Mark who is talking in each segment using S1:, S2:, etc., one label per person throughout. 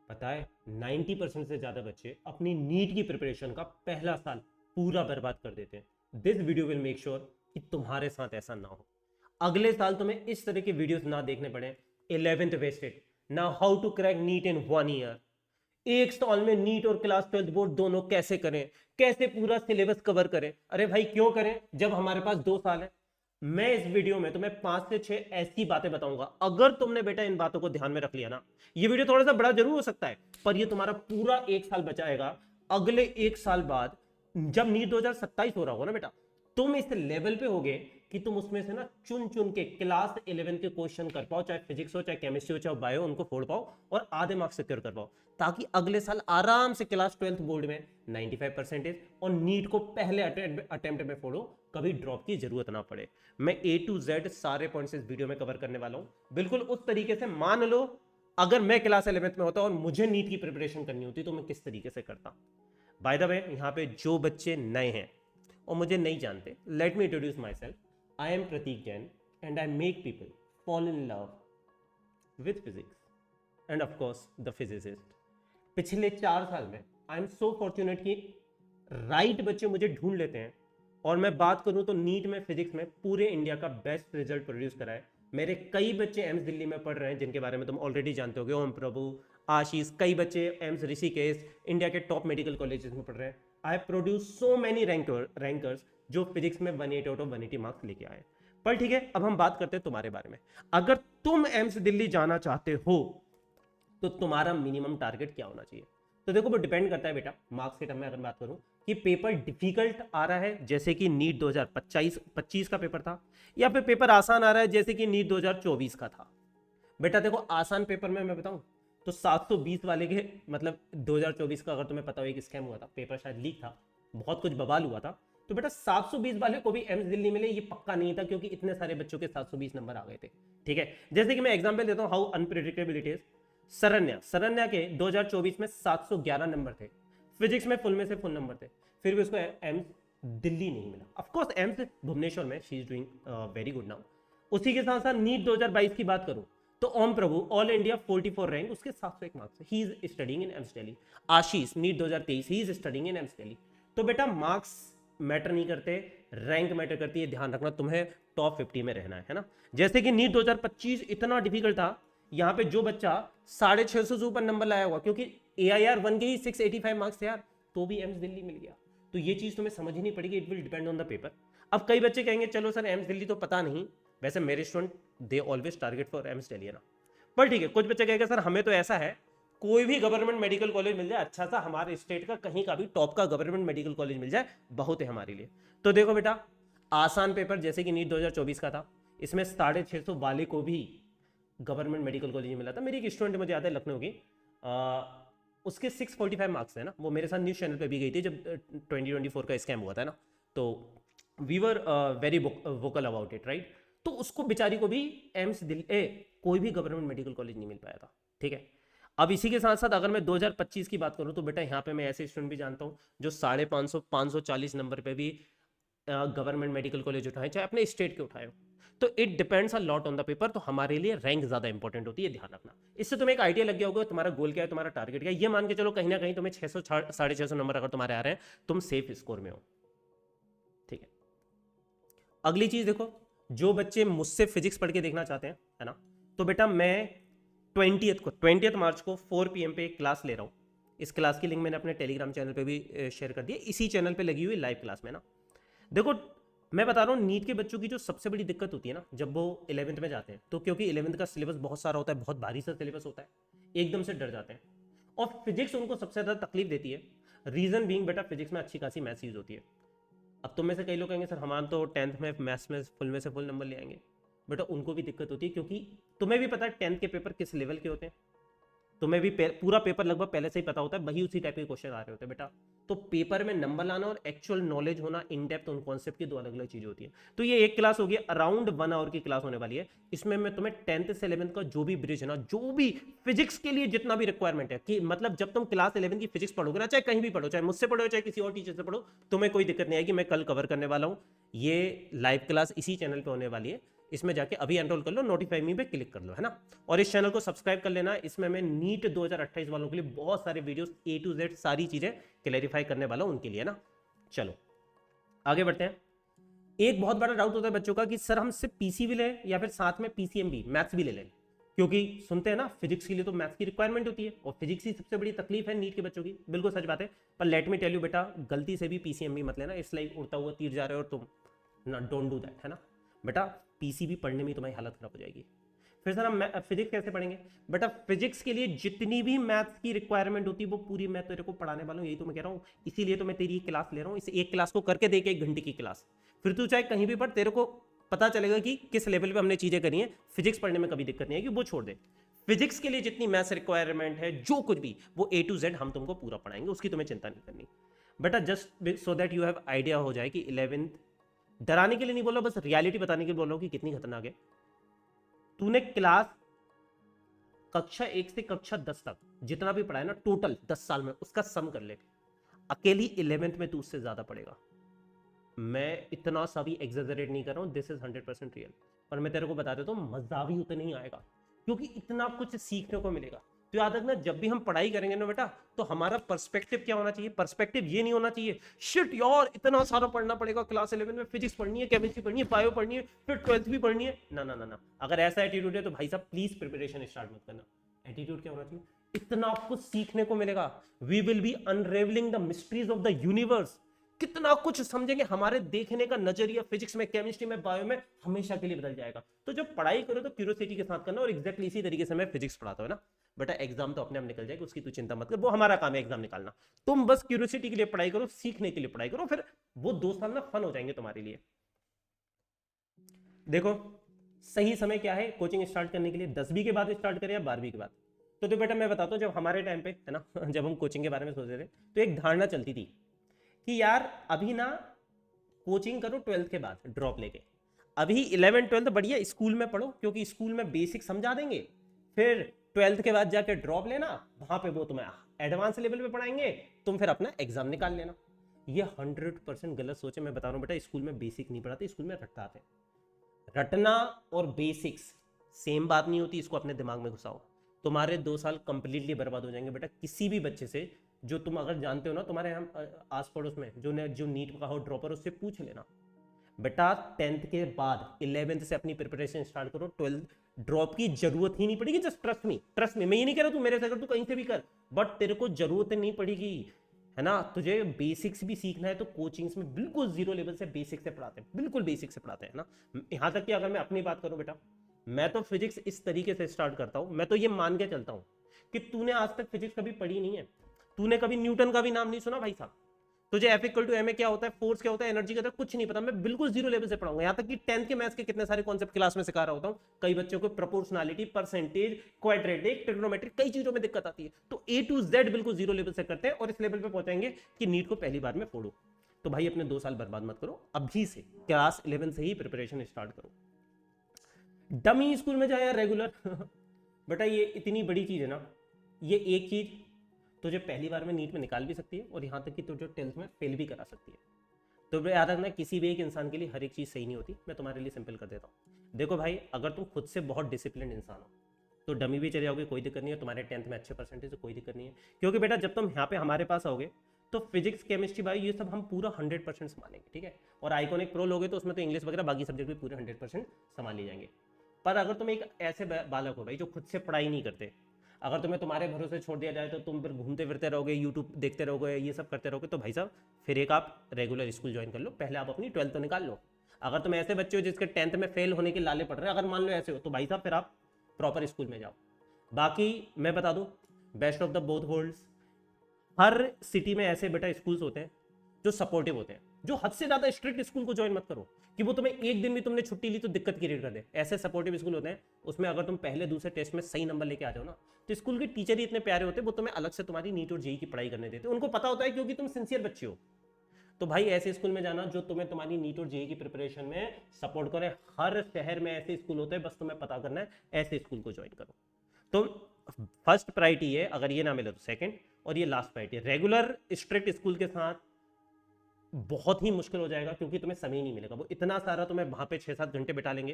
S1: पता है 90% से ज्यादा बच्चे अपनी नीट की प्रिपरेशन का पहला साल पूरा बर्बाद कर देते हैं। This video will make sure कि तुम्हारे साथ ऐसा ना हो, अगले साल तुम्हें इस तरह के वीडियोस ना देखने पड़े। 11th wasted, now how to crack NEET in 1 year. एक साल में नीट और क्लास 12th बोर्ड दोनों कैसे करें, कैसे पूरा सिलेबस कवर करें। अरे भाई क्यों करें जब हमारे पास 2 साल है। मैं इस वीडियो में तुम्हें 5 से 6 ऐसी बातें बताऊंगा, अगर तुमने बेटा इन बातों को ध्यान में रख लिया ना, ये वीडियो थोड़ा सा बड़ा जरूर हो सकता है पर ये तुम्हारा पूरा 1 साल बचाएगा। अगले 1 साल बाद जब नीट 2027 हो रहा होगा ना बेटा, तुम इस लेवल पे होगे कि तुम उसमें से ना चुन चुन के क्लास 11 के क्वेश्चन कर पाओ, चाहे फिजिक्स हो, चाहे केमिस्ट्री हो, चाहे बायो, उनको फोड़ पाओ और आधे मार्क्स सिक्योर कर पाओ, ताकि अगले साल आराम से क्लास 12th बोर्ड में 95% और नीट को पहले अटेम्प्ट में फोड़ो, कभी ड्रॉप की जरूरत ना पड़े। मैं A to Z सारे पॉइंट्स इस वीडियो में कवर करने वाला हूं, बिल्कुल उस तरीके से। मान लो अगर मैं क्लास 11th में होता और मुझे नीट की प्रिपरेशन करनी होती तो मैं किस तरीके से करता। बाय द वे, यहाँ पे जो बच्चे नए हैं और मुझे नहीं जानते, let me introduce myself. I am Prateek Jain and I make people fall in love with physics and of course the physicist. पिछले 4 साल में आई एम सो फॉर्चुनेट कि राइट बच्चे मुझे ढूंढ लेते हैं। और मैं बात करूं तो नीट में फिजिक्स में पूरे इंडिया का बेस्ट रिजल्ट प्रोड्यूस करा है। मेरे कई बच्चे एम्स दिल्ली में पढ़ रहे हैं जिनके बारे में तुम ऑलरेडी जानते होगे, ओम प्रभु, आशीष। कई बच्चे एम्स ऋषिकेश, इंडिया के टॉप मेडिकल कॉलेजेस में पढ़ रहे हैं। I produce so many rankers जो फिजिक्स में 180 आउट ऑफ 180 मार्क्स लेके आए। पर ठीक है, अब हम बात करते हैं तुम्हारे बारे में। अगर तुम एम्स दिल्ली जाना चाहते हो तो तुम्हारा मिनिमम टारगेट क्या होना चाहिए। तो देखो वो डिपेंड करता है बेटा, मार्क्स के टर्म में अगर बात करूं कि पेपर डिफिकल्ट आ रहा है जैसे कि नीट 2025 का पेपर था, या फिर पेपर आसान आ रहा है जैसे कि नीट 2024 का था। बेटा देखो आसान पेपर में मैं बताऊं तो 720 वाले के, मतलब 2024 का अगर तुम्हें पता हो एक स्कैम हुआ था, पेपर शायद लीक था, बहुत कुछ बवाल हुआ था। तो बेटा 720 वाले को भी एम्स दिल्ली मिले ये पक्का नहीं था, क्योंकि इतने सारे बच्चों के 720 नंबर आ गए थे। ठीक है, जैसे कि मैं एग्जांपल देता हूं how unpredictable it is. Saranya के 2024 में 711 नंबर थे, फिजिक्स में फुल से फुल नंबर थे, फिर भी उसको एम्स दिल्ली नहीं मिला। ऑफ कोर्स एम्स भुवनेश्वर में she is doing very good now. उसी के साथ साथ नीट 2022 की बात करूं तो Om Prabhu all India 44 rank, उसके 701 marks, he is studying in AIIMS Delhi. Ashish NEET 2023, he is studying in AIIMS Delhi. तो बेटा मार्क्स मैटर नहीं करते, रैंक मैटर करती है। ध्यान रखना तुम्हें टॉप 50 में रहना है ना। जैसे कि नीट 2025 इतना डिफिकल्ट था, यहाँ पे जो बच्चा 650 से ऊपर नंबर लाया हुआ, क्योंकि AIR 1 के ही 685 मार्क्स थे यार, तो भी एम्स दिल्ली मिल गया। तो ये चीज तुम्हें समझनी पड़ेगी, it will depend on the paper. अब कई बच्चे कहेंगे चलो सर एम्स दिल्ली तो पता नहीं, वैसे मेरे student they always target for AIIMS Delhi है ना। पर ठीक है, कुछ बच्चे कहेंगे सर हमें तो ऐसा है कोई भी गवर्नमेंट मेडिकल कॉलेज मिल जाए अच्छा सा, हमारे स्टेट का कहीं का भी टॉप का गवर्नमेंट मेडिकल कॉलेज मिल जाए बहुत है हमारे लिए। तो देखो बेटा, आसान पेपर जैसे कि नीट 2024 का था, इसमें 650 वाले को भी गवर्नमेंट मेडिकल कॉलेज में मिला था। मेरी एक स्टूडेंट मुझे याद है लखनऊ की, उसके 645 मार्क्स है ना, वो मेरे साथ न्यूज़ चैनल पे भी गई थी जब 2024 का स्कैम हुआ था ना, तो we were very vocal about it right. तो उसको बेचारी को भी एम्स दिल्ली कोई भी गवर्नमेंट मेडिकल कॉलेज नहीं मिल पाया था। ठीक है, अब इसी के साथ साथ अगर मैं 2025 की बात करूं तो बेटा यहाँ पे मैं ऐसे स्टूडेंट भी जानता हूँ जो 550 540 नंबर पे भी गवर्नमेंट मेडिकल कॉलेज उठाए, चाहे अपने स्टेट के उठाए हो। तो it depends a lot on the paper. तो हमारे लिए रैंक ज्यादा इंपॉर्टेंट होती है, ध्यान रखना। इससे तुम्हें एक आइडिया लग गया होगा तुम्हारा गोल क्या है, तुम्हारा टारगेट क्या है। ये मान के चलो कहीं ना कहीं तुम्हें 600 650 नंबर अगर तुम्हारे आ रहे हैं, तुम सेफ स्कोर में हो। ठीक है, अगली चीज देखो, जो बच्चे मुझसे फिजिक्स पढ़ के देखना चाहते हैं है ना, तो बेटा मैं 20 मार्च को 4 PM पे एक क्लास ले रहा हूँ। इस क्लास की लिंक मैंने अपने टेलीग्राम चैनल पे भी शेयर कर दी है, इसी चैनल पे लगी हुई लाइव क्लास में ना। देखो मैं बता रहा हूँ, नीट के बच्चों की जो सबसे बड़ी दिक्कत होती है ना जब वो 11th में जाते हैं, तो क्योंकि 11th का सिलेबस बहुत सारा होता है, बहुत भारी सा सिलेबस होता है, एकदम से डर जाते हैं। और फिजिक्स उनको सबसे ज़्यादा तकलीफ देती है। रीजन बीइंग बेटा फिजिक्स में अच्छी खासी मैथ्स यूज होती है। अब तुम में से कई लोग कहेंगे सर हमारे तो 10th में मैथ्स में फुल से फुल नंबर ले आएंगे। बेटा उनको भी दिक्कत होती है, क्योंकि तुम्हें भी पता है 10th के पेपर किस लेवल के होते हैं, तुम्हें भी पूरा पेपर लगभग पहले से ही पता होता है, वही उसी टाइप के क्वेश्चन आ रहे होते हैं बेटा। तो पेपर में नंबर लाना और एक्चुअल नॉलेज होना, इन डेप्थ उन कॉन्सेप्ट की दो अलग अलग चीजें होती है। तो ये एक क्लास होगी, अराउंड 1 आवर की क्लास होने वाली है। इसमें मैं तुम्हें 10th से 11th का जो भी ब्रिज है ना, जो भी फिजिक्स के लिए जितना भी रिक्वायरमेंट है, कि मतलब जब तुम क्लास 11 की फिजिक्स पढ़ोगे ना, चाहे कहीं भी पढ़ो, चाहे मुझसे पढ़ो चाहे किसी और टीचर से पढ़ो, तुम्हें कोई दिक्कत नहीं आएगी। मैं कल कवर करने वाला हूँ, ये लाइव क्लास इसी चैनल पर होने वाली है। इसमें जाके अभी एनरोल कर लो, नोटिफाई मी पे क्लिक कर लो, है ना। और इस चैनल को सब्सक्राइब कर लेना, इसमें मैं नीट 2028 वालों के लिए बहुत सारे वीडियोस A to Z सारी चीजें क्लैरिफाई करने वाला हूं उनके लिए ना। चलो आगे बढ़ते हैं। एक बहुत बड़ा डाउट होता है बच्चों का कि सर हम सिर्फ पीसी भी लें या फिर साथ में पीसीएम भी, मैथ्स भी ले लें, क्योंकि सुनते हैं ना फिजिक्स के लिए तो मैथ्स की रिक्वायरमेंट होती है और फिजिक्स ही सबसे बड़ी तकलीफ है नीट के बच्चों की। बिल्कुल सच बात है, पर लेट मी टेल यू बेटा, गलती से भी पीसीएम भी मत लेना, इट्स लाइक उड़ता हुआ तीर जा रहे हो और तुम ना, डोंट डू दैट, है ना बेटा। पीसी भी पढ़ने में तुम्हारी हालत खराब हो जाएगी। फिर सर हम फिजिक्स कैसे पढ़ेंगे बेटा? फिजिक्स के लिए जितनी भी मैथ्स की रिक्वायरमेंट होती है वो पूरी मैं तेरे को पढ़ाने वाला हूँ, यही तो मैं कह रहा हूँ, इसीलिए तो मैं तेरी क्लास ले रहा हूँ। इस एक क्लास को करके देख 1 घंटे की क्लास, फिर तू चाहे कहीं भी पढ़, तेरे को पता चलेगा कि किस लेवल पे हमने चीजें करी हैं। फिजिक्स पढ़ने में कभी दिक्कत नहीं है कि वो छोड़ दे। फिजिक्स के लिए जितनी मैथ्स रिक्वायरमेंट है, जो कुछ भी, वो A to Z हम तुमको पूरा पढ़ाएंगे, उसकी तुम्हें चिंता नहीं करनी बेटा। Just so that you have idea हो जाए कि 11th, डराने के लिए नहीं बोल रहा, बस रियलिटी बताने के लिए बोल रहा हूं कि कितनी खतरनाक है। तूने क्लास कक्षा 1 से कक्षा 10 तक जितना भी पढ़ा है ना टोटल 10 साल में, उसका सम कर ले, अकेली 11th में तू उससे ज्यादा पढ़ेगा। मैं इतना सा भी एग्जेजरेट नहीं कर रहा हूं, दिस इज 100% रियल। और मैं तेरे को बता देता हूं, मजा भी उतना ही आएगा, क्योंकि इतना कुछ सीखने को मिलेगा। तो याद रखना, जब भी हम पढ़ाई करेंगे ना बेटा, तो हमारा पर्सपेक्टिव क्या होना चाहिए? पर्सपेक्टिव ये नहीं होना चाहिए शिट यार इतना सारा पढ़ना पड़ेगा, क्लास 11 में फिजिक्स पढ़नी है, केमिस्ट्री पढ़नी है, बायो पढ़नी है, फिर 12th भी पढ़नी है। ना ना ना ना, अगर ऐसा एटीट्यूड है तो भाई साहब प्लीज प्रिपरेशन स्टार्ट मत करना। एटीट्यूड क्या होना चाहिए? इतना कुछ सीखने को मिलेगा, we will be unravelling the mysteries of the universe. कितना कुछ समझेंगे, हमारे देखने का नजरिया फिजिक्स में, केमिस्ट्री में, बायो में हमेशा के लिए बदल जाएगा। तो जब पढ़ाई करो तो क्यूरियोसिटी के साथ करना, और एग्जैक्टली इसी तरीके से मैं फिजिक्स पढ़ाता हूं ना बेटा। एग्जाम तो अपने आप निकल जाएगा, उसकी तू चिंता मत कर, वो हमारा काम है एग्जाम निकालना। तुम बस क्यूरियोसिटी के लिए पढ़ाई करो, सीखने के लिए पढ़ाई करो, फिर वो 2 साल ना फन हो जाएंगे तुम्हारे लिए। देखो सही समय क्या है कोचिंग स्टार्ट करने के लिए? 10वीं के बाद स्टार्ट करें या 12वीं के बाद? तो बेटा मैं बताता हूँ, जब हमारे टाइम पे है ना जब हम कोचिंग के बारे में सोच रहे थे, तो एक धारणा चलती थी कि यार अभी ना कोचिंग करो 12th के बाद ड्रॉप लेके, अभी 11 12 बढ़िया स्कूल में पढ़ो, क्योंकि स्कूल में बेसिक समझा देंगे, फिर 12th के बाद जाके ड्रॉप लेना, वहां पे वो तुम्हें एडवांस लेवल पे पढ़ाएंगे, तुम फिर अपना एग्जाम निकाल लेना। ये 100% गलत सोच है। मैं बता रहा हूँ बेटा, स्कूल में बेसिक नहीं पढ़ाते, स्कूल में रटाते। रटना और बेसिक्स सेम बात नहीं होती, इसको अपने दिमाग में घुसाओ। तुम्हारे 2 साल कंप्लीटली बर्बाद हो जाएंगे बेटा। किसी भी बच्चे से जो तुम अगर जानते हो ना, तुम्हारे यहाँ आस पड़ोस में जो नीट का हो ड्रॉपर, उससे पूछ लेना बेटा 10th के बाद 11th से अपनी प्रिपरेशन स्टार्ट करो, 12th ड्रॉप की जरूरत ही नहीं पड़ेगी। Just trust me, trust me. मैं ये नहीं कह रहा तू मेरे से कर, तू कहीं से भी कर, बट तेरे को जरूरत नहीं पड़ेगी, है ना। तुझे बेसिक्स भी सीखना है तो कोचिंग्स में बिल्कुल जीरो लेवल से बेसिक से पढ़ाते हैं, बिल्कुल बेसिक से पढ़ाते हैं ना। यहां तक कि अगर मैं अपनी बात करूं बेटा, मैं तो फिजिक्स इस तरीके से स्टार्ट करता हूं, मैं तो ये मान के चलता हूं कि तूने आज तक फिजिक्स कभी पढ़ी नहीं है, तूने कभी न्यूटन का भी नाम नहीं सुना भाई साहब, तुझे F = ma क्या होता है, फोर्स क्या होता है, एनर्जी क्या होता है, कुछ नहीं पता। मैं बिल्कुल जीरो लेवल से पढ़ाऊंगा, यहाँ तक कि 10th के मैथ्स के कितने सारे कॉन्सेप्ट क्लास में सिखा रहा होता हूँ। कई बच्चों को प्रोपोर्शनलिटी, परसेंटेज, क्वाड्रेटिक, ट्रिग्नोमेट्री, कई चीजों में दिक्कत आती है, तो A to Z बिल्कुल जीरो लेवल से करते हैं, और इस लेवल पे पहुंचाएंगे कि नीट को पहली बार में फोड़ो। तो भाई अपने 2 साल बर्बाद मत करो, अभी से क्लास 11 से ही प्रिपरेशन स्टार्ट करो। डमी स्कूल में जाए या रेगुलर बेटा ये इतनी बड़ी चीज है ना, ये एक चीज तुझे पहली बार में नीट में निकाल भी सकती है, और यहाँ तक कि तुझे 10th में फेल भी करा सकती है। तो याद रखना, किसी भी एक इंसान के लिए हर एक चीज़ सही नहीं होती। मैं तुम्हारे लिए सिंपल कर देता हूँ। देखो भाई, अगर तुम खुद से बहुत डिसिप्लिन इंसान हो तो डमी भी चले जाओगे, कोई दिक्कत नहीं है। तुम्हारे 10th में अच्छे परसेंटेज तो कोई दिक्कत नहीं है, क्योंकि बेटा जब तुम यहाँ पे हमारे पास आओगे तो फिजिक्स, केमिस्ट्री, बायो ये सब हम पूरा 100% संभालेंगे, ठीक है। और आइकॉनिक प्रो लोगे तो उसमें तो इंग्लिश वगैरह बाकी सब्जेक्ट भी पूरे 100% संभाल लिए जाएंगे। पर अगर तुम एक ऐसे बालक हो भाई जो खुद से पढ़ाई नहीं करते, अगर तुम्हें तुम्हारे भरोसे छोड़ दिया जाए तो तुम फिर घूमते फिरते रहोगे, यूट्यूब देखते रहोगे, ये सब करते रहोगे, तो भाई साहब फिर एक आप रेगुलर स्कूल ज्वाइन कर लो, पहले आप अपनी 12th तो निकाल लो। अगर तुम ऐसे बच्चे हो जिसके 10th में फेल होने के लाले पड़ रहे हैं, अगर मान लो ऐसे हो, तो भाई साहब फिर आप प्रॉपर स्कूल में जाओ। बाकी मैं बता दूं, best of the both worlds, her city में ऐसे बेटा स्कूल्स होते हैं जो सपोर्टिव होते हैं। जो हद से ज्यादा स्ट्रिक्ट स्कूल को ज्वाइन मत करो कि वो तुम्हें एक दिन भी तुमने छुट्टी ली तो दिक्कत क्रिएट कर दे। ऐसे सपोर्टिव स्कूल होते हैं, उसमें अगर तुम पहले दूसरे टेस्ट में सही नंबर लेके आ जाओ ना, तो स्कूल के टीचर ही इतने प्यारे होते हैं, वो तुम्हें अलग से तुम्हारी नीट और जेईई की पढ़ाई करने देते हैं। उनको पता होता है क्योंकि तुम सिंसियर बच्चे हो। तो भाई ऐसे स्कूल में जाना जो तुम्हें तुम्हारी नीट और जेईई की प्रिपरेशन में सपोर्ट करे। हर शहर में ऐसे स्कूल होते हैं, बस तुम्हें पता करना है, ऐसे स्कूल को ज्वाइन करो। तो फर्स्ट प्रायोरिटी है, अगर ये ना मिले तो सेकंड, और ये लास्ट प्रायोरिटी है। रेगुलर स्ट्रिक्ट स्कूल के साथ बहुत ही मुश्किल हो जाएगा, क्योंकि तुम्हें समय नहीं मिलेगा। वो इतना सारा तुम्हें वहां पे 6-7 घंटे बिठा लेंगे,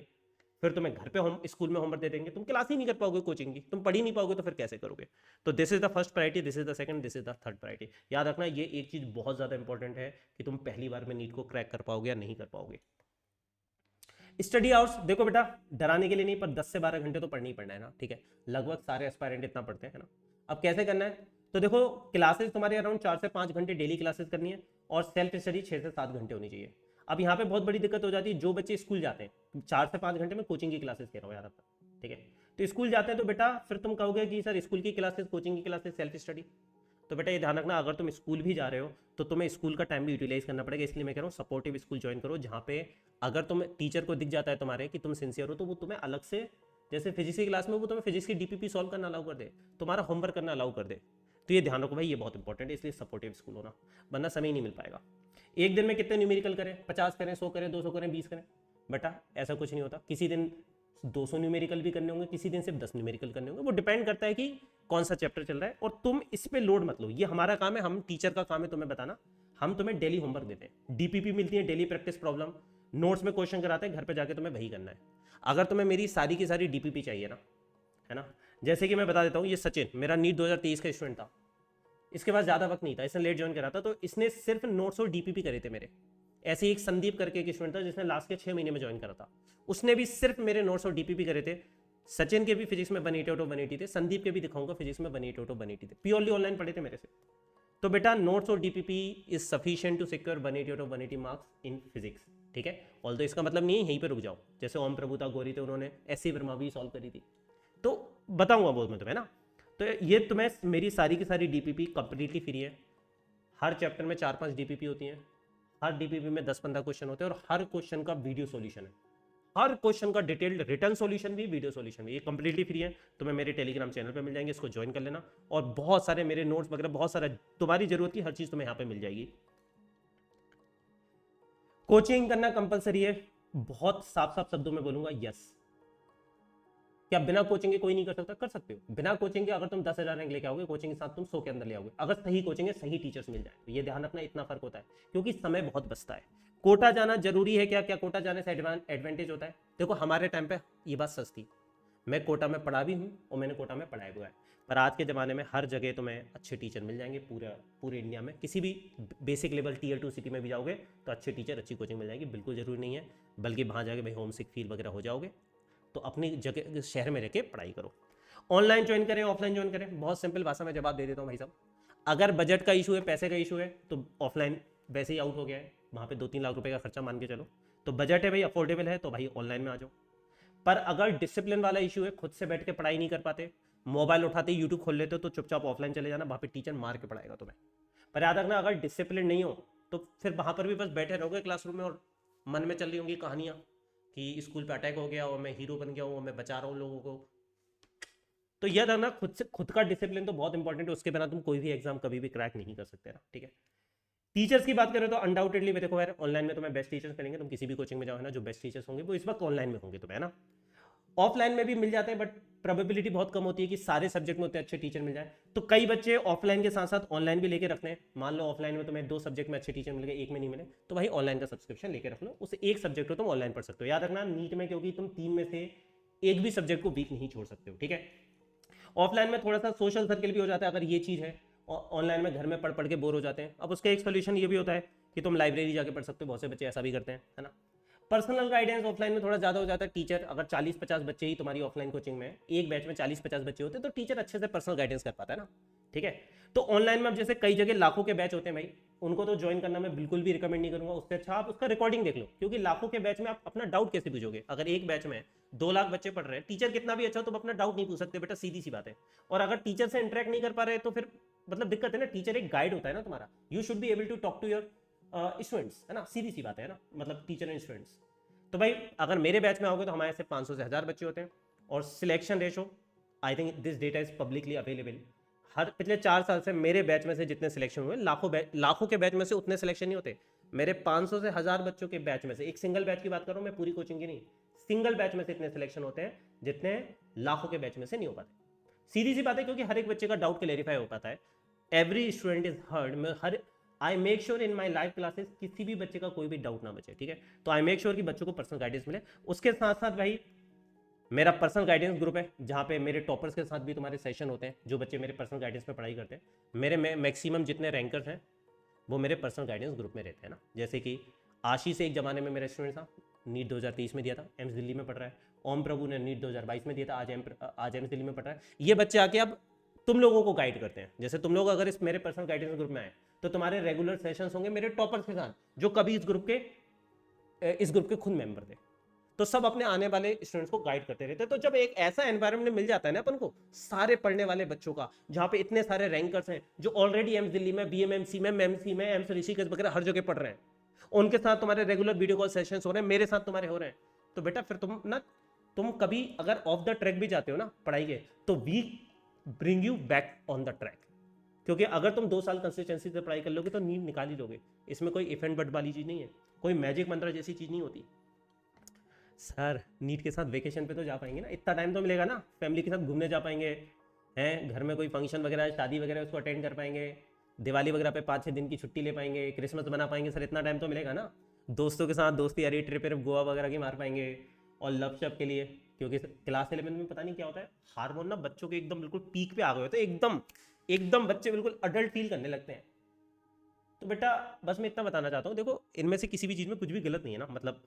S1: फिर तुम्हें घर पे स्कूल में होमवर्क दे देंगे, तुम क्लास ही नहीं कर पाओगे कोचिंग की, तुम पढ़ ही नहीं पाओगे, तो फिर कैसे करोगे? तो this is the first priority, this is the second, this is the third priority. याद रखना ये एक चीज बहुत ज्यादा इंपॉर्टेंट है कि तुम पहली बार में नीट को क्रैक कर पाओगे या नहीं कर पाओगे। स्टडी आवर्स देखो बेटा, डराने के लिए नहीं, पर 10 से 12 घंटे तो पढ़ना ही पड़ना है ना, ठीक है? लगभग सारे एस्पायरेंट इतना पढ़ते हैं ना। अब कैसे करना है? तो देखो क्लासेस तुम्हारे अराउंड 4 से 5 घंटे डेली क्लासेस करनी है, और सेल्फ स्टडी 6 से 7 घंटे होनी चाहिए। अब यहाँ पे बहुत बड़ी दिक्कत हो जाती है, जो बच्चे स्कूल जाते हैं 4 से 5 घंटे में कोचिंग की क्लासेस कह रहा हूँ यार आपका, ठीक है? तो स्कूल जाते हैं तो बेटा फिर तुम कहोगे कि सर स्कूल की क्लासेस, कोचिंग की क्लासेस, सेल्फ स्टडी। तो बेटा ये ध्यान रखना, अगर तुम स्कूल भी जा रहे हो तो तुम्हें स्कूल का टाइम भी यूटिलाइज करना पड़ेगा। इसलिए मैं कह रहा हूँ सपोर्टिव स्कूल ज्वाइन करो, जहाँ पे अगर तुम टीचर को दिख जाता है तुम्हारे कि तुम सिंसियर हो, तो वो तुम्हें अलग से, जैसे फिजिक्स की क्लास में वो तुम्हें फिजिक्स की डीपीपी सॉल्व करना अलाउ कर दे, तुम्हारा होमवर्क करना अलाउ कर दे। तो ये ध्यान रखो भाई, ये बहुत इंपॉर्टेंट है, इसलिए सपोर्टिव स्कूल होना, वरना समय नहीं मिल पाएगा। एक दिन में कितने न्यूमेरिकल करें? 50 करें, 100 करें, 200 करें, 20 करें? बेटा ऐसा कुछ नहीं होता। किसी दिन 200 न्यूमेरिकल भी करने होंगे, किसी दिन सिर्फ 10 न्यूमेरिकल करने होंगे। वो डिपेंड करता है कि कौन सा चैप्टर चल रहा है, और तुम इस पे लोड मत लो। ये हमारा काम है, हम टीचर का काम है तुम्हें बताना। हम तुम्हें डेली होमवर्क देते हैं, डीपीपी मिलती है, डेली प्रैक्टिस प्रॉब्लम, नोट्स में क्वेश्चन कराते हैं, घर पे जाके तुम्हें वही करना है। अगर तुम्हें मेरी सारी की सारी डीपीपी चाहिए ना, है ना, जैसे कि मैं बता देता हूँ, ये सचिन मेरा नीट 2023 का स्टूडेंट था, इसके पास ज़्यादा वक्त नहीं था, इसने लेट ज्वाइन करा था, तो इसने सिर्फ नोट्स और डीपीपी करे थे मेरे। ऐसे ही एक संदीप करके एक स्टूडेंट था जिसने लास्ट के 6 महीने में ज्वाइन करा था, उसने भी सिर्फ मेरे नोट्स और डीपीपी करे थे। सचिन के भी फिजिक्स में 180 आउट ऑफ 180 थे, संदीप के भी दिखाऊंगा फिजिक्स में 180 आउट ऑफ 180 थे, प्योरली ऑनलाइन पढ़े थे मेरे से। तो बेटा नोट्स और DPP is sufficient to secure 180 out of 180 marks in physics, ठीक है? ऑल्दो इसका मतलब नहीं है यहीं पे रुक जाओ, जैसे ओम प्रभुता गौरी थे, उन्होंने एससी वर्मा भी सॉल्व करी थी, तो बताऊंगा वो मैं तुम्हें ना। तो ये तुम्हें मेरी सारी की सारी डीपीपी कंप्लीटली फ्री है। हर चैप्टर में 4-5 डीपीपी होती हैं, हर डीपीपी में 10-15 क्वेश्चन होते हैं, और हर क्वेश्चन का वीडियो सॉल्यूशन है, हर क्वेश्चन का डिटेल्ड रिटर्न सॉल्यूशन भी, वीडियो सॉल्यूशन भी। ये कंप्लीटली फ्री है, तुम्हें मेरे टेलीग्राम चैनल पे मिल जाएंगे, इसको ज्वाइन कर लेना, और बहुत सारे मेरे नोट्स वगैरह, बहुत सारा तुम्हारी जरूरत की हर चीज तुम्हें यहाँ पे मिल जाएगी। कोचिंग करना कंपलसरी है, बहुत साफ साफ शब्दों में बोलूंगा, यस। क्या बिना कोचिंग के कोई नहीं कर सकता? कर सकते हो। बिना कोचिंग के अगर तुम 10,000 रैंक लेके आओगे, कोचिंग के साथ तुम 100 के अंदर ले आओगे, अगर सही कोचिंग है, सही टीचर्स मिल जाए। तो ये ध्यान रखना, इतना फर्क होता है, क्योंकि समय बहुत बचता है। कोटा जाना जरूरी है क्या? क्या कोटा जाने से एडवांटेज होता है? देखो हमारे टाइम पे ये बात सच थी, मैं कोटा में पढ़ा भी हूँ और मैंने कोटा में पढ़ाया हुआ है, पर आज के ज़माने में हर जगह तुम्हें अच्छे टीचर मिल जाएंगे। पूरे इंडिया में किसी भी बेसिक लेवल टीयर 2 सिटी में भी जाओगे तो अच्छे टीचर, अच्छी कोचिंग मिल जाएगी। बिल्कुल ज़रूरी नहीं है, बल्कि वहाँ जाके भाई होम सिक फील वगैरह हो जाओगे, तो अपनी जगह शहर में रह के पढ़ाई करो। ऑनलाइन ज्वाइन करें, ऑफलाइन ज्वाइन करें? बहुत सिंपल भाषा में जवाब दे देता हूँ भाई साहब। अगर बजट का इशू है, पैसे का इशू है, तो ऑफलाइन वैसे ही आउट हो गया है, वहाँ पे 2-3 लाख रुपए का खर्चा मान के चलो। तो बजट है भाई, अफोर्डेबल है, तो भाई ऑनलाइन में आ जाओ। पर अगर डिसिप्लिन वाला इशू है, खुद से बैठ के पढ़ाई नहीं कर पाते, मोबाइल उठाते ही यूट्यूब खोल लेते हो, तो चुपचाप ऑफलाइन चले जाना, वहाँ पे टीचर मार के पढ़ाएगा तुम्हें। पर याद रखना, अगर डिसिप्लिन नहीं हो तो फिर वहाँ पर भी बस बैठे रहोगे क्लासरूम में, और मन में चल रही होंगी कहानियाँ कि स्कूल पे अटैक हो गया और मैं हीरो बन गया हूँ, मैं बचा रहा हूँ लोगों को। तो यह रखना, खुद का डिसिप्लिन तो बहुत इंपॉर्टेंट है, उसके बिना तुम कोई भी एग्जाम कभी भी क्रैक नहीं कर सकते ना, ठीक है? टीचर्स की बात करें तो अनडाउटेडली मैं देखो यार, ऑनलाइन में तुम्हें बेस्ट टीचर्स मिलेंगे, तुम किसी भी कोचिंग में जाओ है ना, जो बेस्ट टीचर्स होंगे वो इस वक्त ऑनलाइन में होंगे तुम्हें, है ना? ऑफलाइन में भी मिल जाते हैं, बट प्रोबेबिलिटी बहुत कम होती है कि सारे सब्जेक्ट में उतने अच्छे टीचर मिल जाए। तो कई बच्चे ऑफलाइन के साथ साथ ऑनलाइन भी लेके रखते हैं। मान लो ऑफलाइन में तुम्हें 2 सब्जेक्ट में अच्छे टीचर मिल गए, एक में नहीं मिले, तो भाई ऑनलाइन का सब्सक्रिप्शन लेके रख लो, उस एक सब्जेक्ट को तुम ऑनलाइन पढ़ सकते हो। याद रखना नीट में, क्योंकि तुम 3 में से एक भी सब्जेक्ट को वीक नहीं छोड़ सकते हो, ठीक है? ऑफलाइन में थोड़ा सा सोशल सर्किल भी हो जाता है, अगर ये चीज़ है। ऑनलाइन में घर में पढ़ के बोर हो जाते हैं। अब उसका एक सोल्यूशन ये भी होता है कि तुम लाइब्रेरी जाके पढ़ सकते हो, बहुत से बच्चे ऐसा भी करते हैं, है ना? पर्सनल गाइडेंस ऑफलाइन में थोड़ा ज़्यादा हो जाता है। टीचर अगर 40-50 बच्चे ही तुम्हारी ऑफलाइन कोचिंग में, एक बैच में 40-50 बच्चे होते हैं, तो टीचर अच्छे से पर्सनल गाइडेंस कर पाता है ना, ठीक है? तो ऑनलाइन में अब जैसे कई जगह लाखों के बैच होते हैं भाई, उनको तो ज्वाइन करना मैं बिल्कुल भी रिकमेंड नहीं करूंगा। उससे अच्छा आप उसका रिकॉर्डिंग देख लो, क्योंकि लाखों के बैच में आप अपना डाउट कैसे पूछोगे? अगर एक बैच में 2 लाख बच्चे पढ़ रहे हैं, टीचर कितना भी अच्छा हो, तो अपना डाउट नहीं पूछ सकते बेटा, सीधी सी बात है। और अगर टीचर से इंटरेक्ट नहीं कर पा रहे तो फिर मतलब दिक्कत है ना। टीचर एक गाइड होता है ना तुम्हारा, you should be able to talk to your students, है ना? सीधी सी बात है ना, मतलब टीचर एंड स्टूडेंट्स। तो भाई अगर मेरे बैच में आओगे तो हमारे से 500 से 1000 बच्चे होते हैं, और selection ratio, I think this data is publicly available. हर पिछले 4 साल से मेरे बैच में से जितने सिलेक्शन हुए, लाखों के बैच में से उतने सिलेक्शन नहीं होते। मेरे 500 से 1000 बच्चों के बैच में से, एक सिंगल बैच की बात कर रहा हूँ मैं, पूरी कोचिंग की नहीं, सिंगल बैच में से इतने सिलेक्शन होते हैं जितने लाखों के बैच में से नहीं हो पाते। सीधी सी बात है, क्योंकि हर एक बच्चे का डाउट क्लेरिफाई हो पाता है। Every student is heard. I make sure in my live classes किसी भी बच्चे का कोई भी डाउट ना बचे, ठीक है? तो आई मेक श्योर कि बच्चों को पर्सनल गाइडेंस मिले। उसके साथ साथ भाई मेरा पर्सनल गाइडेंस ग्रुप है जहाँ पे मेरे टॉपर्स के साथ भी तुम्हारे सेशन होते हैं, जो बच्चे मेरे पर्सनल गाइडेंस पे पढ़ाई करते हैं। मेरे मैक्सिमम जितने रैंकर्स हैं वो मेरे पर्सनल गाइडेंस ग्रुप में रहते हैं ना। जैसे कि आशीष एक ज़माने में मेरा स्टूडेंट था, नीट 2023 में दिया था, एम्स दिल्ली में पढ़ रहा है। ओम प्रभु ने नीट 2022 में दिया था, आज एम्स दिल्ली में पढ़ रहा है। ये बच्चे आके अब तुम लोगों को गाइड करते हैं। जैसे तुम लोग अगर इस मेरे पर्सनल गाइडेंस ग्रुप में आए तो तुम्हारे रेगुलर सेशंस होंगे मेरे टॉपर्स के साथ, जो कभी इस ग्रुप के खुद मेंबर थे। तो सब अपने आने वाले स्टूडेंट्स को गाइड करते रहते हैं। तो जब एक ऐसा एनवायरनमेंट मिल जाता है ना अपन को सारे पढ़ने वाले बच्चों का, जहाँ पे इतने सारे रैंकर्स हैं जो ऑलरेडी एम्स दिल्ली में, बीएमएमसी में, एमसी में, एम्स ऋषिकेश वगैरह हर जगह पढ़ रहे हैं, उनके साथ तुम्हारे रेगुलर वीडियो कॉल सेशंस हो रहे हैं, मेरे साथ तुम्हारे हो रहे हैं, तो बेटा फिर तुम कभी अगर ऑफ द ट्रैक भी जाते हो ना पढ़ाई के, तो we bring you back on the track. क्योंकि अगर तुम 2 साल कंसिस्टेंसी से पढ़ाई कर लोगे तो नीट निकाल ही लोगे। इसमें कोई इफ एंड बट वाली चीज़ नहीं है, कोई मैजिक मंत्र जैसी चीज़ नहीं होती। सर नीट के साथ वेकेशन पे तो जा पाएंगे ना, इतना टाइम तो मिलेगा ना, फैमिली के साथ घूमने जा पाएंगे हैं, घर में कोई फंक्शन वगैरह शादी वगैरह उसको अटेंड कर पाएंगे, दिवाली वगैरह पे 5-6 दिन की छुट्टी ले पाएंगे, क्रिसमस बना पाएंगे। सर इतना टाइम तो मिलेगा ना, दोस्तों के साथ दोस्ती यारी ट्रिप गोवा वगैरह की मार पाएंगे। और लव शप के लिए, क्योंकि क्लास 11 में पता नहीं क्या होता है, हार्मोन ना बच्चों के एकदम बिल्कुल पीक पे आ गए होते हैं, एकदम एकदम बच्चे बिल्कुल अडल्ट फील करने लगते हैं। तो बेटा बस मैं इतना बताना चाहता हूँ, देखो इनमें से किसी भी चीज़ में कुछ भी गलत नहीं है ना, मतलब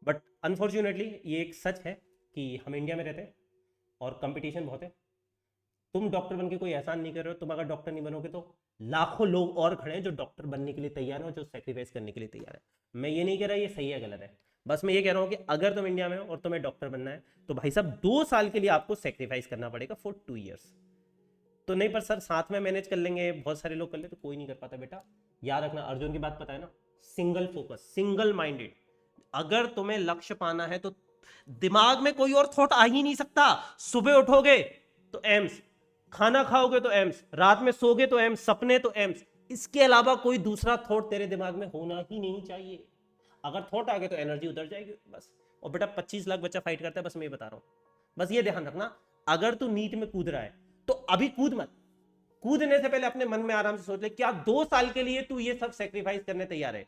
S1: बट अनफॉर्चुनेटली ये एक सच है कि हम इंडिया में रहते हैं और कंपटीशन बहुत है। तुम डॉक्टर बन के कोई एहसान नहीं कर रहे हो, तुम अगर डॉक्टर नहीं बनोगे तो लाखों लोग और खड़े हैं जो डॉक्टर बनने के लिए तैयार हैं और जो सेक्रीफाइस करने के लिए तैयार है। मैं ये नहीं कह रहा ये सही है गलत है, बस मैं ये कह रहा हूँ कि अगर तुम इंडिया में हो और तुम्हें डॉक्टर बनना है तो भाई साहब 2 साल के लिए आपको सेक्रीफाइस करना पड़ेगा फॉर 2 ईयर्स। तो नहीं पर सर साथ में मैनेज कर लेंगे, बहुत सारे लोग कर ले, तो कोई नहीं कर पाता बेटा। याद रखना अर्जुन की बात पता है ना, सिंगल फोकस, सिंगल माइंडेड। अगर तुम्हें लक्ष्य पाना है तो दिमाग में कोई और थॉट आ ही नहीं सकता। सुबह उठोगे तो एम्स, खाना खाओगे तो एम्स, रात में सोगे तो एम्स, सपने तो एम्स, इसके अलावा कोई दूसरा थॉट तेरे दिमाग में होना ही नहीं चाहिए। अगर थॉट आ गए तो एनर्जी उतर जाएगी बस। और बेटा 25 लाख बच्चा फाइट करता है, बस मैं ये बता रहा हूं, बस ये ध्यान रखना। अगर तू नीट में कूद रहा है तो अभी कूद मत, कूदने से पहले अपने मन में आराम से सोच ले क्या 2 साल के लिए तू ये सब सेक्रीफाइस करने तैयार है।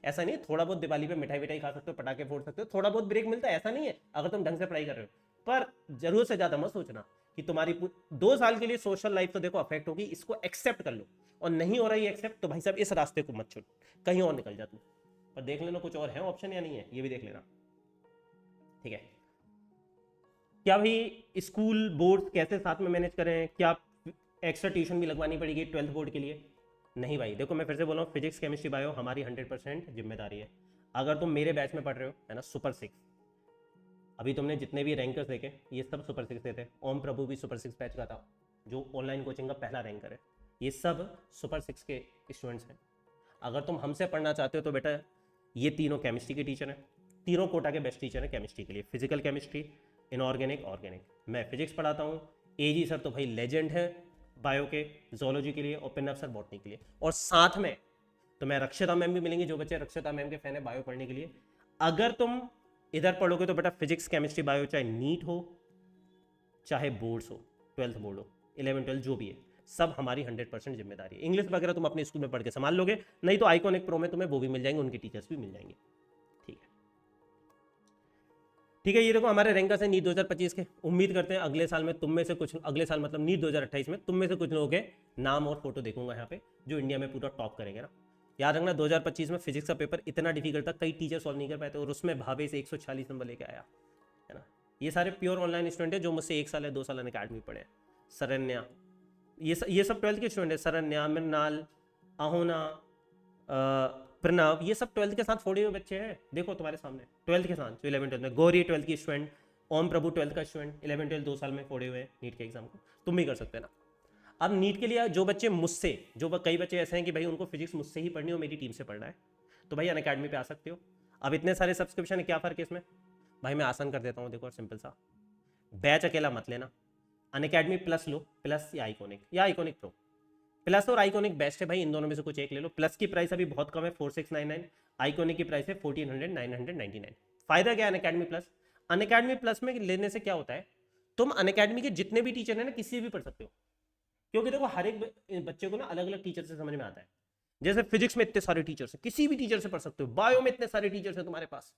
S1: ऐसा नहीं है थोड़ा बहुत दिवाली पे मिठाई विठाई खा सकते हो, पटाखे फोड़ सकते हो, थोड़ा बहुत ब्रेक मिलता है, ऐसा नहीं है अगर तुम ढंग से पढ़ाई कर रहे हो। पर जरूरत से ज्यादा मत सोचना कि तुम्हारी 2 साल के लिए सोशल लाइफ तो देखो अफेक्ट होगी, इसको एक्सेप्ट कर लो। और नहीं हो रहा है एक्सेप्ट तो भाई साहब इस रास्ते को मत छोड़, कहीं और निकल जा तू। पर देख लेना कुछ और है ऑप्शन या नहीं है, ये भी देख लेना, ठीक है। क्या भाई स्कूल बोर्ड कैसे साथ में मैनेज करें, क्या एक्स्ट्रा ट्यूशन भी लगवानी पड़ेगी 12th बोर्ड के लिए? नहीं भाई देखो मैं फिर से बोल रहा हूँ, फिजिक्स केमिस्ट्री बायो हमारी 100% जिम्मेदारी है। अगर तुम मेरे बैच में पढ़ रहे हो है ना, सुपर 6, अभी तुमने जितने भी रैंकर्स देखे ये सब सुपर 6 से थे। ओम प्रभु भी सुपर 6 बैच का था, जो ऑनलाइन कोचिंग का पहला रैंकर है। ये सब सुपर 6 के स्टूडेंट्स हैं। अगर तुम हमसे पढ़ना चाहते हो तो बेटा ये तीनों केमिस्ट्री के टीचर हैं, तीनों कोटा के बेस्ट टीचर हैं केमिस्ट्री के लिए, फिजिकल केमिस्ट्री, इनऑर्गेनिक, ऑर्गेनिक। मैं फिजिक्स पढ़ाता हूँ, एजी सर तो भाई लेजेंड है बायो के, जोलॉजी के लिए, और पिनअप सर बॉटनी के लिए। और साथ में तो मैं रक्षिता मैम भी मिलेंगे, जो बच्चे रक्षिता मैम के फैन है बायो पढ़ने के लिए। अगर तुम इधर पढ़ोगे तो बेटा फिजिक्स केमिस्ट्री बायो, चाहे नीट हो चाहे बोर्ड्स हो, 12th बोर्ड हो, 11 12 जो भी है, सब हमारी 100% जिम्मेदारी है। इंग्लिश वगैरह तुम अपने स्कूल में पढ़ के संभाल लोगे, नहीं तो आइकॉनिक प्रो में तुम्हें वो भी मिल जाएंगे, उनके टीचर्स भी मिल जाएंगे, ठीक है। ठीक है, ये देखो हमारे रैंकर्स हैं नीट 2025 के। उम्मीद करते हैं अगले साल में तुम में से कुछ, अगले साल मतलब नीट 2028 में तुम में से कुछ लोगों के नाम और फोटो देखूंगा यहाँ पे, जो इंडिया में पूरा टॉप करेंगे ना। याद रखना 2025 में फिजिक्स का पेपर इतना डिफिकल्ट था, कई टीचर सॉल्व नहीं कर पाए थे, और उसमें भावे से 146 नंबर लेके आया है ना। ये सारे प्योर ऑनलाइन स्टूडेंट है जो मुझसे 1 साल या 2 साल अकेडमी पढ़े हैं। सरन्या, ये सब 12th के स्टूडेंट है। सरन्या, मृणाल, अहोना, प्रणव, ये सब 12th के साथ फोड़े हुए बच्चे हैं। देखो तुम्हारे सामने 12th के साथ, जो 11 12 में, गौरी 12th की स्टूडेंट, ओम प्रभु 12th का स्टूडेंट, 11 12 2 साल में फोड़े हुए हैं नीट के एग्जाम को। तुम भी कर सकते हैं ना। अब नीट के लिए जो बच्चे मुझसे, कई बच्चे ऐसे हैं कि भाई उनको फिजिक्स मुझसे ही पढ़नी हो, मेरी टीम से पढ़ना है, तो भाई अनअकैडमी पे आ सकते हो। अब इतने सारे सब्सक्रिप्शन है, क्या फ़र्क है इसमें? भाई मैं आसान कर देता हूँ, देखो सिंपल सा, बैच अकेला मत लेना, अनअकैडमी प्लस लो, प्लस या आइकॉनिक प्रो। प्लस और आइकॉनिक बेस्ट है भाई, इन दोनों में से कुछ एक ले लो। प्लस की प्राइस अभी बहुत कम है 4699, आइकॉनिक की प्राइस है 1400 999। फायदा क्या है अनअकैडमी प्लस? अनअकैडमी प्लस में लेने से क्या होता है, तुम अनअकैडमी के जितने भी टीचर हैं ना, किसी भी पढ़ सकते हो, क्योंकि देखो हर एक बच्चे को ना अलग अलग टीचर से समझ में आता है। जैसे फिजिक्स में इतने सारे टीचर्स हैं, किसी भी टीचर से पढ़ सकते हो, बायो में इतने सारे टीचर्स हैं तुम्हारे पास,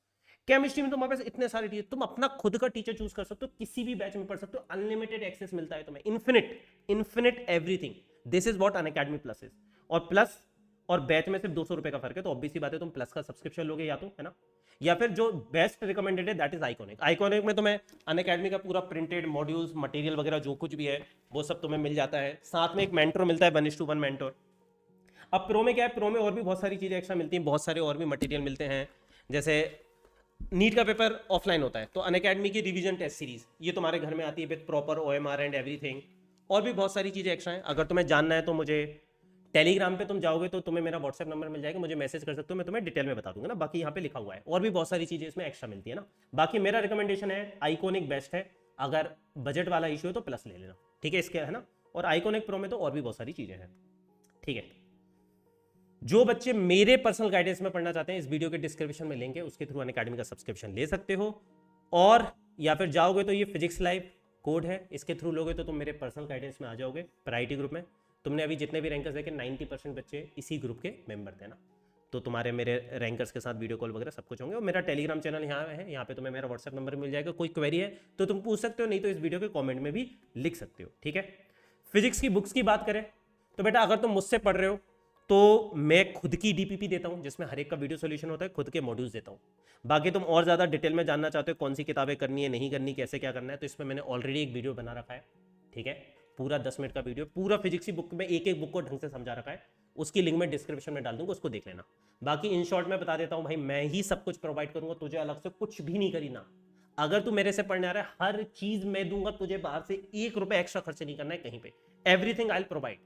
S1: केमिस्ट्री में तुम्हारे पास इतने सारे टीचर, तुम अपना खुद का टीचर चूज कर सकते हो, किसी भी बैच में पढ़ सकते हो, अनलिमिटेड एक्सेस मिलता है तुम्हें, infinite everything. This is what Unacademy plus is. और प्लस और बैच में सिर्फ 200 रुपए का फर्क है, तो ऑब्वियसली बात है तुम प्लस का सब्सक्रिप्शन लोगे या तो, है ना, या फिर जो बेस्ट रिकमेंडेड है दैट इज आइकॉनिक। आइकॉनिक में तुम्हें अनअकैडमी का पूरा प्रिंटेड मॉड्यूल्स मटेरियल वगैरह जो कुछ भी है वो सब तुम्हें मिल जाता है, साथ में एक मेंटर मिलता है 1:1 मेंटर। अब प्रो में क्या है, प्रो में और भी बहुत सारी चीज़ें एक्स्ट्रा मिलती हैं, बहुत सारे और भी मटेरियल मिलते हैं, जैसे नीट का पेपर ऑफलाइन होता है तो अनअकैडमी की रिवीजन टेस्ट सीरीज ये तुम्हारे घर में आती है with proper OMR and everything. और भी बहुत सारी चीज़ें एक्स्ट्रा हैं, अगर तुम्हें जानना है तो मुझे टेलीग्राम पे तुम जाओगे तो तुम्हें मेरा व्हाट्सएप नंबर मिल जाएगा, मुझे मैसेज कर सकते हो, मैं तुम्हें डिटेल में बता दूंगा ना, बाकी यहाँ पे लिखा हुआ है, और भी बहुत सारी चीज़ें इसमें एक्स्ट्रा मिलती है ना। बाकी मेरा रिकमेंडेशन है आइकॉनिक बेस्ट है, अगर बजट वाला इशू है तो प्लस ले लेना, ठीक है, इसके है ना। और आइकॉनिक प्रो में तो और भी बहुत सारी चीज़ें हैं, ठीक है। जो बच्चे मेरे पर्सनल गाइडेंस में पढ़ना चाहते हैं, इस वीडियो के डिस्क्रिप्शन में लिंक है, उसके थ्रू अनअकैडमी का सब्सक्रिप्शन ले सकते हो। और या फिर जाओगे तो ये फिजिक्स लाइव कोड है, इसके थ्रू लोगे तो तुम मेरे पर्सनल गाइडेंस में आ जाओगे प्रायोरिटी ग्रुप में। तुमने अभी जितने भी रैंकर्स देखे 90% बच्चे इसी ग्रुप के मेंबर थे ना, तो तुम्हारे मेरे रैंकर्स के साथ वीडियो कॉल वगैरह सब कुछ होंगे। और मेरा टेलीग्राम चैनल यहाँ है, यहाँ पे तुम्हें मेरा व्हाट्सएप नंबर मिल जाएगा, कोई क्वेरी है तो तुम पूछ सकते हो, नहीं तो इस वीडियो के कमेंट में भी लिख सकते हो, ठीक है। फिजिक्स की बुक्स की बात करें तो बेटा अगर तुम मुझसे पढ़ रहे हो तो मैं खुद की DPP देता हूं जिसमें हर एक का वीडियो सॉल्यूशन होता है, खुद के मॉड्यूल्स देता हूं। बाकी तुम और ज्यादा डिटेल में जानना चाहते हो कौन सी किताबें करनी है नहीं करनी, कैसे क्या करना है, तो इसमें मैंने ऑलरेडी एक वीडियो बना रखा है, ठीक है, पूरा 10 मिनट का वीडियो, पूरा फिजिक्स की बुक में एक एक बुक को ढंग से समझा रखा है, उसकी लिंक मैं डिस्क्रिप्शन में डाल दूंगा, उसको देख लेना। बाकी इन शॉर्ट में बता देता हूं भाई, मैं ही सब कुछ प्रोवाइड करूंगा, तुझे अलग से कुछ भी नहीं करना। अगर तू मेरे से पढ़ने आ रहा है हर चीज मैं दूंगा, तुझे बाहर से 1 रुपए एक्स्ट्रा खर्च नहीं करना है कहीं पे, एवरीथिंग आई विल प्रोवाइड,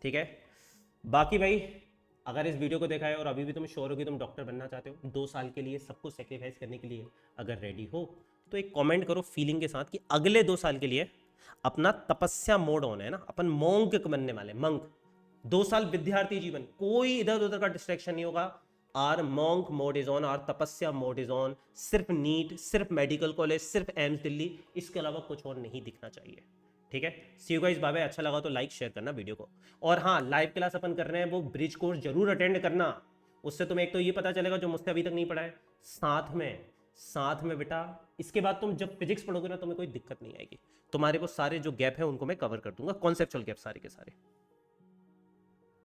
S1: ठीक है। बाकी भाई अगर इस वीडियो को देखा है और अभी भी तुम श्योर हो कि तुम डॉक्टर बनना चाहते हो, 2 साल के लिए सब कुछ सेक्रीफाइस करने के लिए अगर रेडी हो तो एक कमेंट करो फीलिंग के साथ कि अगले 2 साल के लिए अपना तपस्या मोड ऑन है ना, अपन मॉन्क बनने वाले, मंक। 2 साल विद्यार्थी जीवन, कोई इधर उधर का डिस्ट्रैक्शन नहीं होगा। Our monk mode is on, our तपस्या मोड इज ऑन, सिर्फ नीट, सिर्फ मेडिकल कॉलेज, सिर्फ एम्स दिल्ली, इसके अलावा कुछ और नहीं दिखना चाहिए, ठीक है। See you guys, bye bye. अच्छा लगा तो लाइक शेयर करना वीडियो को, और हाँ लाइव क्लास अपन कर रहे हैं, वो ब्रिज कोर्स जरूर अटेंड करना, उससे तुम्हें एक तो ये पता चलेगा जो मुझसे अभी तक नहीं पढ़ा है, साथ में बेटा इसके बाद तुम जब फिजिक्स पढ़ोगे ना तुम्हें कोई दिक्कत नहीं आएगी, तुम्हारे वो सारे जो गैप है उनको मैं कवर कर दूंगा, कॉन्सेप्चुअल गैप सारे के सारे।